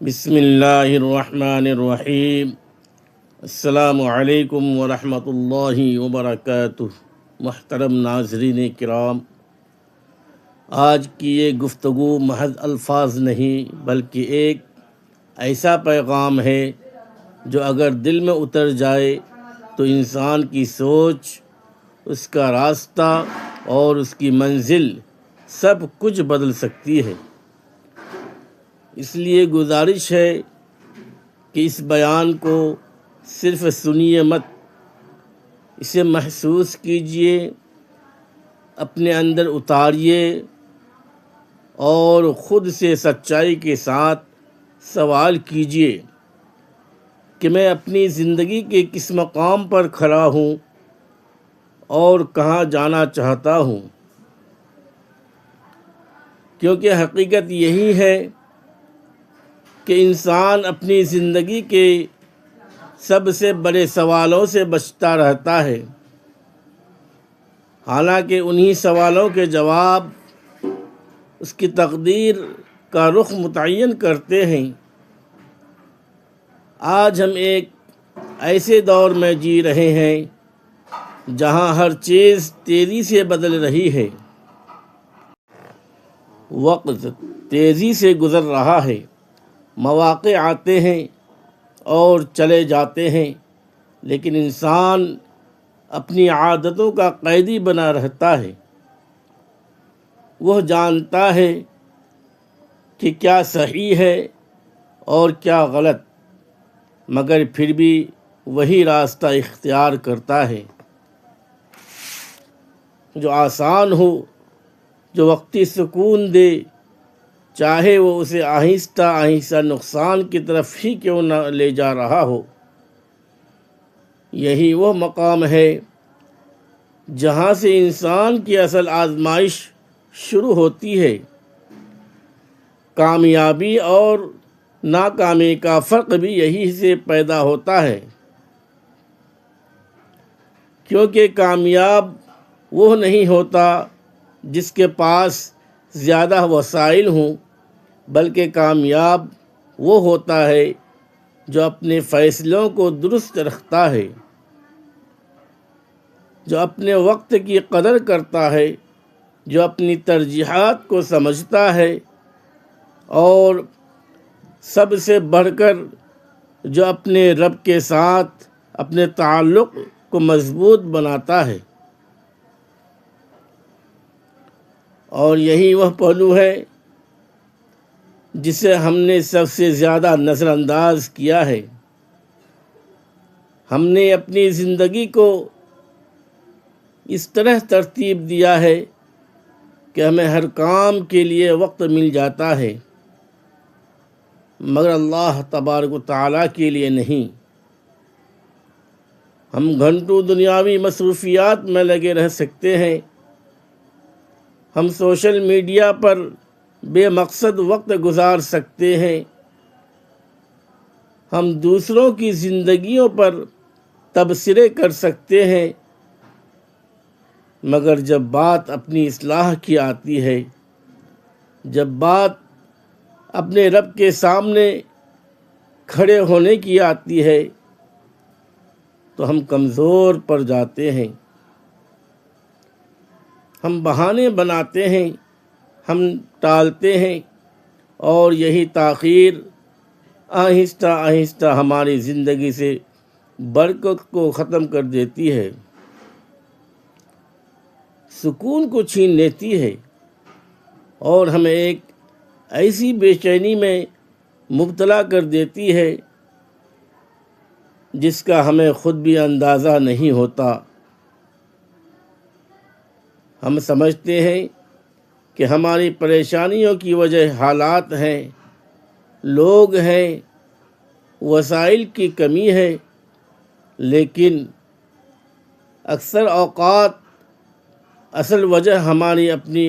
بسم اللہ الرحمن الرحیم۔ السلام علیکم ورحمۃ اللہ وبرکاتہ۔ محترم ناظرین کرام، آج کی یہ گفتگو محض الفاظ نہیں بلکہ ایک ایسا پیغام ہے جو اگر دل میں اتر جائے تو انسان کی سوچ، اس کا راستہ اور اس کی منزل سب کچھ بدل سکتی ہے۔ اس لیے گزارش ہے کہ اس بیان کو صرف سنیے مت، اسے محسوس کیجئے، اپنے اندر اتاریے اور خود سے سچائی کے ساتھ سوال کیجئے کہ میں اپنی زندگی کے کس مقام پر کھڑا ہوں اور کہاں جانا چاہتا ہوں، کیونکہ حقیقت یہی ہے کہ انسان اپنی زندگی کے سب سے بڑے سوالوں سے بچتا رہتا ہے، حالانکہ انہی سوالوں کے جواب اس کی تقدیر کا رخ متعین کرتے ہیں۔ آج ہم ایک ایسے دور میں جی رہے ہیں جہاں ہر چیز تیزی سے بدل رہی ہے، وقت تیزی سے گزر رہا ہے، مواقع آتے ہیں اور چلے جاتے ہیں، لیکن انسان اپنی عادتوں کا قیدی بنا رہتا ہے۔ وہ جانتا ہے کہ کیا صحیح ہے اور کیا غلط، مگر پھر بھی وہی راستہ اختیار کرتا ہے جو آسان ہو، جو وقتی سکون دے، چاہے وہ اسے آہستہ آہستہ نقصان کی طرف ہی کیوں نہ لے جا رہا ہو۔ یہی وہ مقام ہے جہاں سے انسان کی اصل آزمائش شروع ہوتی ہے۔ کامیابی اور ناکامی کا فرق بھی یہی سے پیدا ہوتا ہے، کیونکہ کامیاب وہ نہیں ہوتا جس کے پاس زیادہ وسائل ہوں، بلکہ کامیاب وہ ہوتا ہے جو اپنے فیصلوں کو درست رکھتا ہے، جو اپنے وقت کی قدر کرتا ہے، جو اپنی ترجیحات کو سمجھتا ہے، اور سب سے بڑھ کر جو اپنے رب کے ساتھ اپنے تعلق کو مضبوط بناتا ہے۔ اور یہی وہ پہلو ہے جسے ہم نے سب سے زیادہ نظر انداز کیا ہے۔ ہم نے اپنی زندگی کو اس طرح ترتیب دیا ہے کہ ہمیں ہر کام کے لیے وقت مل جاتا ہے، مگر اللہ تبارک و تعالیٰ کے لیے نہیں۔ ہم گھنٹوں دنیاوی مصروفیات میں لگے رہ سکتے ہیں، ہم سوشل میڈیا پر بے مقصد وقت گزار سکتے ہیں، ہم دوسروں کی زندگیوں پر تبصرے کر سکتے ہیں، مگر جب بات اپنی اصلاح کی آتی ہے، جب بات اپنے رب کے سامنے کھڑے ہونے کی آتی ہے، تو ہم کمزور پڑ جاتے ہیں، ہم بہانے بناتے ہیں، ہم ٹالتے ہیں، اور یہی تاخیر آہستہ آہستہ ہماری زندگی سے برکت کو ختم کر دیتی ہے، سکون کو چھین لیتی ہے، اور ہمیں ایک ایسی بے چینی میں مبتلا کر دیتی ہے جس کا ہمیں خود بھی اندازہ نہیں ہوتا۔ ہم سمجھتے ہیں کہ ہماری پریشانیوں کی وجہ حالات ہیں، لوگ ہیں، وسائل کی کمی ہے، لیکن اکثر اوقات اصل وجہ ہماری اپنی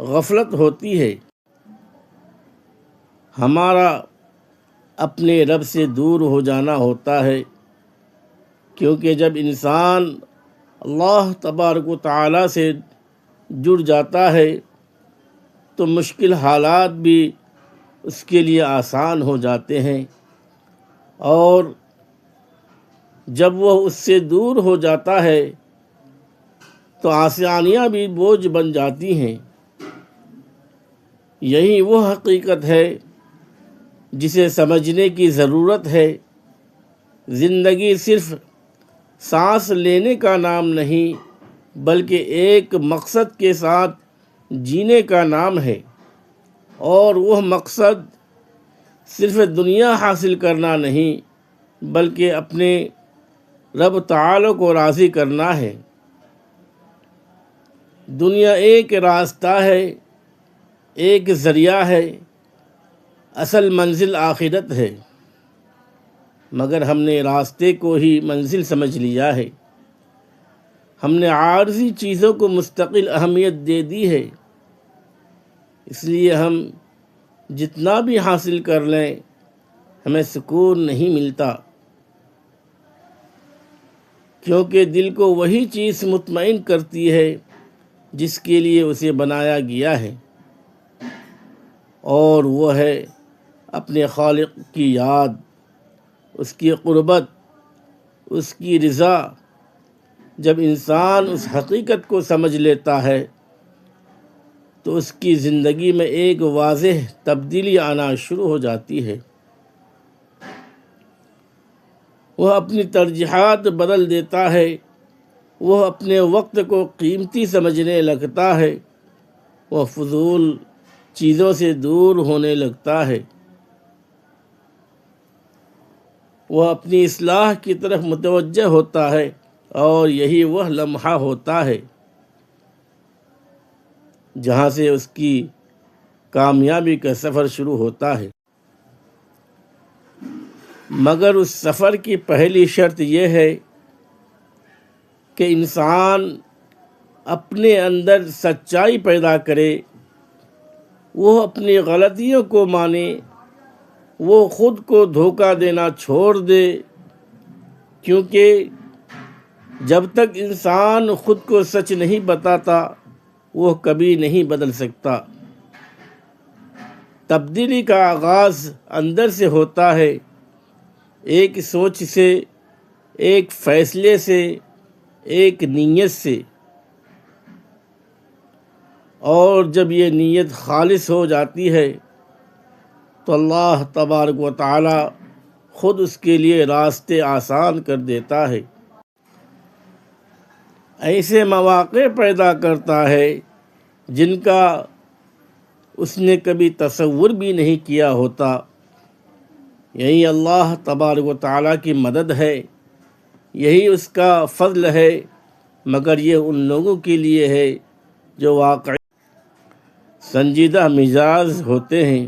غفلت ہوتی ہے۔ ہمارا اپنے رب سے دور ہو جانا ہوتا ہے، کیونکہ جب انسان اللہ تبارک و تعالیٰ سے جڑ جاتا ہے تو مشکل حالات بھی اس کے لیے آسان ہو جاتے ہیں، اور جب وہ اس سے دور ہو جاتا ہے تو آسانیاں بھی بوجھ بن جاتی ہیں۔ یہی وہ حقیقت ہے جسے سمجھنے کی ضرورت ہے۔ زندگی صرف سانس لینے کا نام نہیں، بلکہ ایک مقصد کے ساتھ جینے کا نام ہے، اور وہ مقصد صرف دنیا حاصل کرنا نہیں، بلکہ اپنے رب تعالی کو راضی کرنا ہے۔ دنیا ایک راستہ ہے، ایک ذریعہ ہے، اصل منزل آخرت ہے، مگر ہم نے راستے کو ہی منزل سمجھ لیا ہے۔ ہم نے عارضی چیزوں کو مستقل اہمیت دے دی ہے، اس لیے ہم جتنا بھی حاصل کر لیں ہمیں سکون نہیں ملتا، کیونکہ دل کو وہی چیز مطمئن کرتی ہے جس کے لیے اسے بنایا گیا ہے، اور وہ ہے اپنے خالق کی یاد، اس کی قربت، اس کی رضا۔ جب انسان اس حقیقت کو سمجھ لیتا ہے تو اس کی زندگی میں ایک واضح تبدیلی آنا شروع ہو جاتی ہے۔ وہ اپنی ترجیحات بدل دیتا ہے، وہ اپنے وقت کو قیمتی سمجھنے لگتا ہے، وہ فضول چیزوں سے دور ہونے لگتا ہے، وہ اپنی اصلاح کی طرف متوجہ ہوتا ہے، اور یہی وہ لمحہ ہوتا ہے جہاں سے اس کی کامیابی کا سفر شروع ہوتا ہے۔ مگر اس سفر کی پہلی شرط یہ ہے کہ انسان اپنے اندر سچائی پیدا کرے، وہ اپنی غلطیوں کو مانے، وہ خود کو دھوکہ دینا چھوڑ دے، کیونکہ جب تک انسان خود کو سچ نہیں بتاتا وہ کبھی نہیں بدل سکتا۔ تبدیلی کا آغاز اندر سے ہوتا ہے، ایک سوچ سے، ایک فیصلے سے، ایک نیت سے، اور جب یہ نیت خالص ہو جاتی ہے تو اللہ تبارک و تعالی خود اس کے لیے راستے آسان کر دیتا ہے، ایسے مواقع پیدا کرتا ہے جن کا اس نے کبھی تصور بھی نہیں کیا ہوتا۔ یہی اللہ تبارک و تعالیٰ کی مدد ہے، یہی اس کا فضل ہے، مگر یہ ان لوگوں کے لیے ہے جو واقعی سنجیدہ مزاج ہوتے ہیں،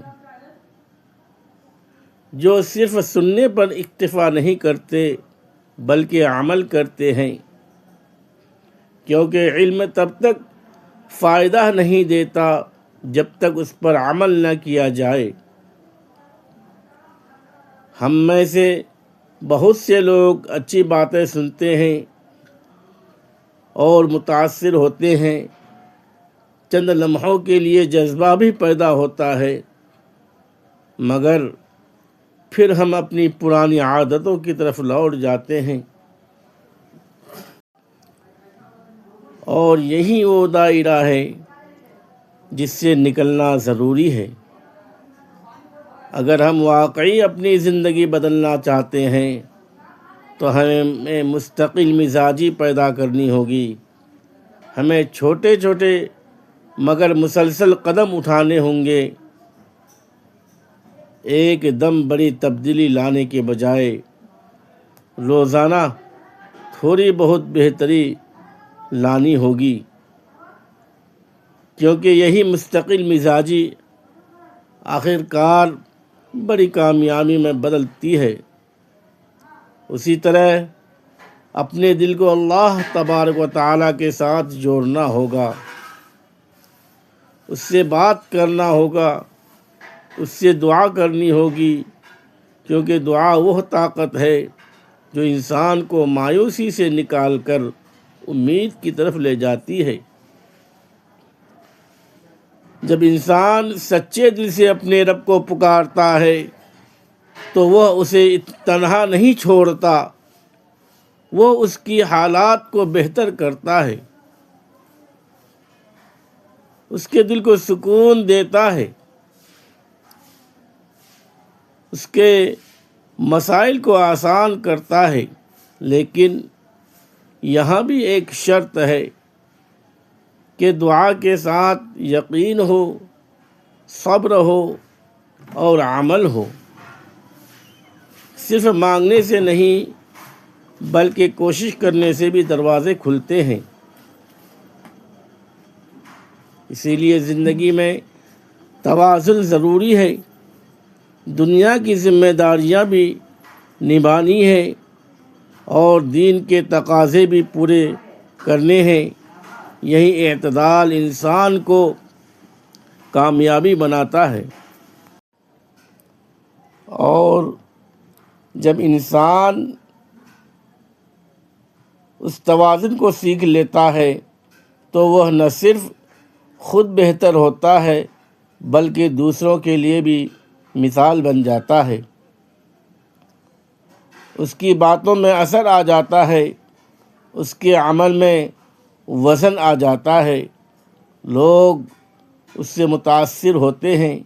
جو صرف سننے پر اکتفا نہیں کرتے بلکہ عمل کرتے ہیں، کیونکہ علم تب تک فائدہ نہیں دیتا جب تک اس پر عمل نہ کیا جائے۔ ہم میں سے بہت سے لوگ اچھی باتیں سنتے ہیں اور متاثر ہوتے ہیں، چند لمحوں کے لیے جذبہ بھی پیدا ہوتا ہے، مگر پھر ہم اپنی پرانی عادتوں کی طرف لوٹ جاتے ہیں، اور یہی وہ دائرہ ہے جس سے نکلنا ضروری ہے۔ اگر ہم واقعی اپنی زندگی بدلنا چاہتے ہیں تو ہمیں مستقل مزاجی پیدا کرنی ہوگی، ہمیں چھوٹے چھوٹے مگر مسلسل قدم اٹھانے ہوں گے، ایک دم بڑی تبدیلی لانے کے بجائے روزانہ تھوڑی بہت بہتری لانی ہوگی، کیونکہ یہی مستقل مزاجی آخر کار بڑی کامیابی میں بدلتی ہے۔ اسی طرح اپنے دل کو اللہ تبارک و تعالیٰ کے ساتھ جوڑنا ہوگا، اس سے بات کرنا ہوگا، اس سے دعا کرنی ہوگی، کیونکہ دعا وہ طاقت ہے جو انسان کو مایوسی سے نکال کر امید کی طرف لے جاتی ہے۔ جب انسان سچے دل سے اپنے رب کو پکارتا ہے تو وہ اسے تنہا نہیں چھوڑتا، وہ اس کی حالات کو بہتر کرتا ہے، اس کے دل کو سکون دیتا ہے، اس کے مسائل کو آسان کرتا ہے۔ لیکن یہاں بھی ایک شرط ہے کہ دعا کے ساتھ یقین ہو، صبر ہو اور عمل ہو۔ صرف مانگنے سے نہیں بلکہ کوشش کرنے سے بھی دروازے کھلتے ہیں۔ اسی لیے زندگی میں توازن ضروری ہے، دنیا کی ذمہ داریاں بھی نبھانی ہے اور دین کے تقاضے بھی پورے کرنے ہیں۔ یہی اعتدال انسان کو کامیابی بناتا ہے، اور جب انسان اس توازن کو سیکھ لیتا ہے تو وہ نہ صرف خود بہتر ہوتا ہے بلکہ دوسروں کے لیے بھی مثال بن جاتا ہے۔ اس کی باتوں میں اثر آ جاتا ہے، اس کے عمل میں وزن آ جاتا ہے، لوگ اس سے متاثر ہوتے ہیں،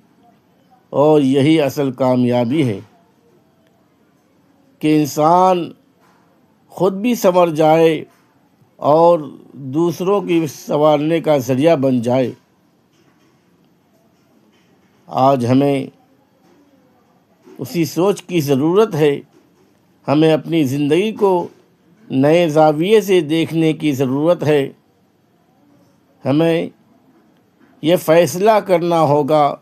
اور یہی اصل کامیابی ہے کہ انسان خود بھی سنور جائے اور دوسروں کی سنوارنے کا ذریعہ بن جائے۔ آج ہمیں اسی سوچ کی ضرورت ہے، ہمیں اپنی زندگی کو نئے زاویے سے دیکھنے کی ضرورت ہے۔ ہمیں یہ فیصلہ کرنا ہوگا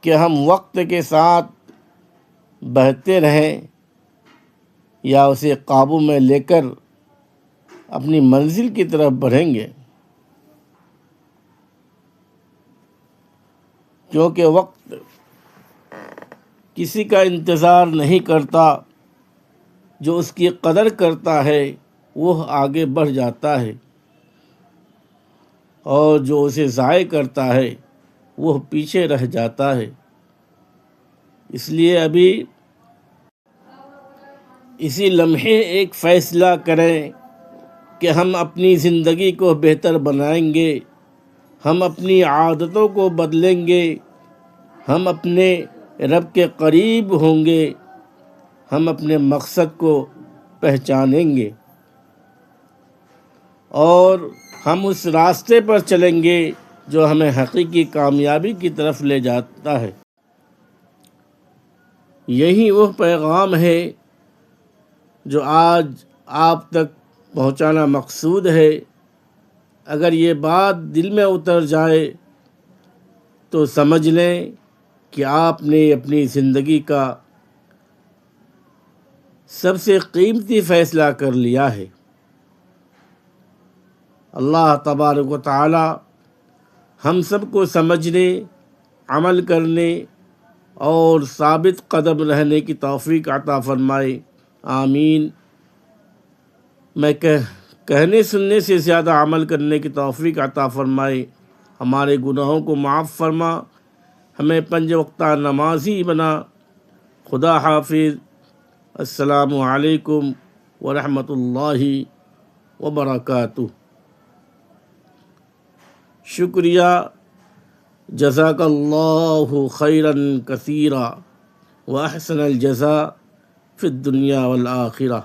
کہ ہم وقت کے ساتھ بہتے رہیں یا اسے قابو میں لے کر اپنی منزل کی طرف بڑھیں گے، کیونکہ وقت کسی کا انتظار نہیں کرتا، جو اس کی قدر کرتا ہے وہ آگے بڑھ جاتا ہے، اور جو اسے ضائع کرتا ہے وہ پیچھے رہ جاتا ہے۔ اس لیے ابھی اسی لمحے ایک فیصلہ کریں کہ ہم اپنی زندگی کو بہتر بنائیں گے، ہم اپنی عادتوں کو بدلیں گے، ہم اپنے رب کے قریب ہوں گے، ہم اپنے مقصد کو پہچانیں گے، اور ہم اس راستے پر چلیں گے جو ہمیں حقیقی کامیابی کی طرف لے جاتا ہے۔ یہی وہ پیغام ہے جو آج آپ تک پہنچانا مقصود ہے۔ اگر یہ بات دل میں اتر جائے تو سمجھ لیں کہ آپ نے اپنی زندگی کا سب سے قیمتی فیصلہ کر لیا ہے۔ اللہ تبارک و تعالی ہم سب کو سمجھنے، عمل کرنے اور ثابت قدم رہنے کی توفیق عطا فرمائے، آمین۔ میں کہنے سننے سے زیادہ عمل کرنے کی توفیق عطا فرمائے، ہمارے گناہوں کو معاف فرما، ہمیں 5 وقتہ نمازی بنا۔ خدا حافظ۔ السلام علیکم ورحمۃ اللہ وبرکاتہ۔ شکریہ، جزاک اللہ خیرا کثیرا، واحسن الجزاء فی الدنیا والآخرہ۔